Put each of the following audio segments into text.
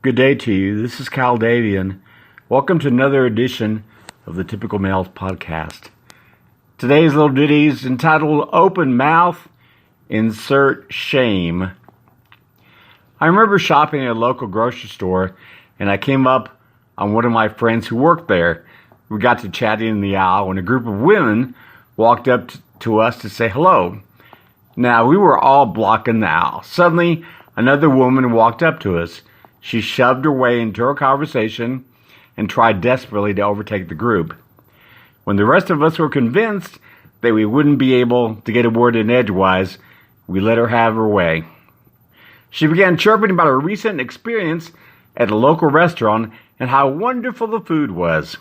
Good day to you. This is Cal Davian. Welcome to another edition of the Typical Males podcast. Today's little ditty is entitled Open Mouth, Insert Shame. I remember shopping at a local grocery store and I came up on one of my friends who worked there. We got to chatting in the aisle when a group of women walked up to us to say hello. Now, we were all blocking the aisle. Suddenly, another woman walked up to us. She shoved her way into our conversation and tried desperately to overtake the group. When the rest of us were convinced that we wouldn't be able to get a word in edgewise, we let her have her way. She began chirping about her recent experience at a local restaurant and how wonderful the food was.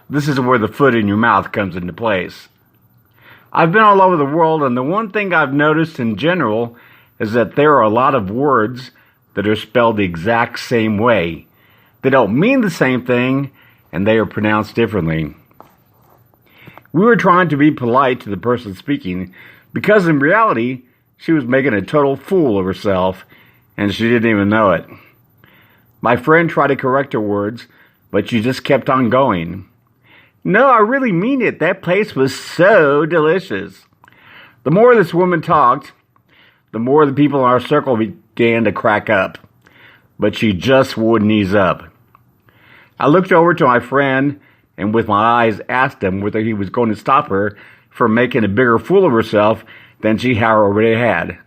This is where the foot in your mouth comes into place. I've been all over the world, and the one thing I've noticed in general is that there are a lot of words that are spelled the exact same way. They don't mean the same thing, and they are pronounced differently. We were trying to be polite to the person speaking because in reality, she was making a total fool of herself, and she didn't even know it. My friend tried to correct her words, but she just kept on going. No, I really mean it. That place was so delicious. The more this woman talked, the more the people in our circle began to crack up, but she just wouldn't ease up. I looked over to my friend and with my eyes asked him whether he was going to stop her from making a bigger fool of herself than she already had.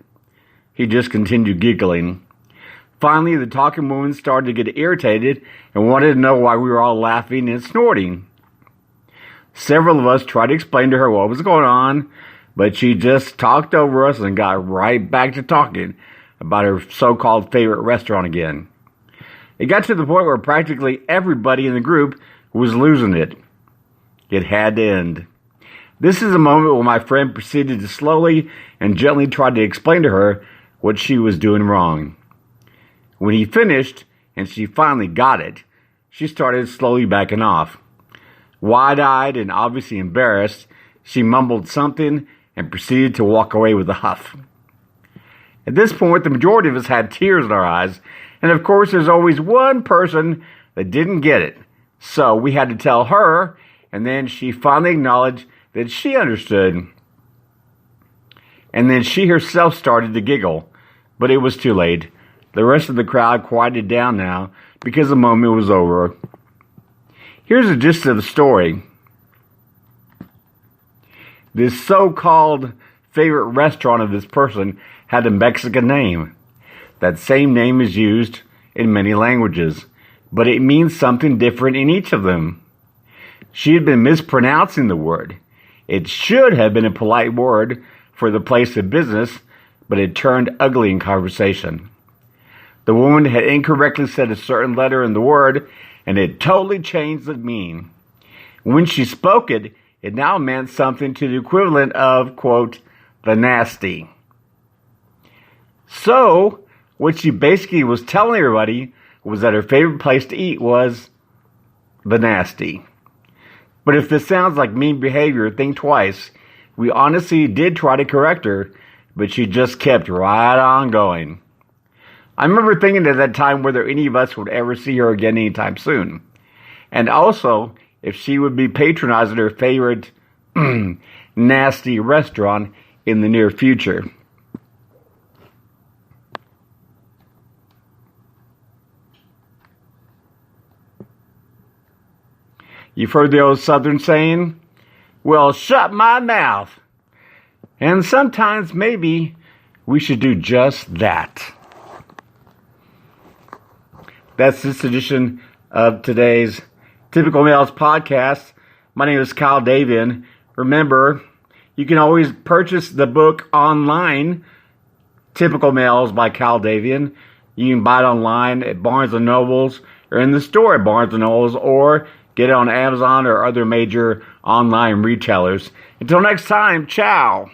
He just continued giggling. Finally, the talking woman started to get irritated and wanted to know why we were all laughing and snorting. Several of us tried to explain to her what was going on, but she just talked over us and got right back to talking about her so-called favorite restaurant again. It got to the point where practically everybody in the group was losing it. It had to end. This is a moment when my friend proceeded to slowly and gently try to explain to her what she was doing wrong. When he finished, and she finally got it, she started slowly backing off. Wide-eyed and obviously embarrassed, she mumbled something and proceeded to walk away with a huff. At this point, the majority of us had tears in our eyes, and of course there's always one person that didn't get it. So we had to tell her, and then she finally acknowledged that she understood. And then she herself started to giggle, but it was too late. The rest of the crowd quieted down now because the moment was over. Here's the gist of the story. This so-called favorite restaurant of this person had a Mexican name. That same name is used in many languages, but it means something different in each of them. She had been mispronouncing the word. It should have been a polite word for the place of business, but it turned ugly in conversation. The woman had incorrectly said a certain letter in the word, and it totally changed the meaning. When she spoke it, it now meant something to the equivalent of, quote, the nasty. So, what she basically was telling everybody was that her favorite place to eat was the nasty. But if this sounds like mean behavior, think twice. We honestly did try to correct her, but she just kept right on going. I remember thinking at that time whether any of us would ever see her again anytime soon. And also, if she would be patronizing her favorite nasty restaurant in the near future. You've heard the old Southern saying, well, shut my mouth. And sometimes maybe we should do just that. That's this edition of today's Typical Males podcast. My name is Cal Davian. Remember, you can always purchase the book online, Typical Males by Cal Davian. You can buy it online at Barnes & Nobles or in the store at Barnes & Nobles or get it on Amazon or other major online retailers. Until next time, ciao.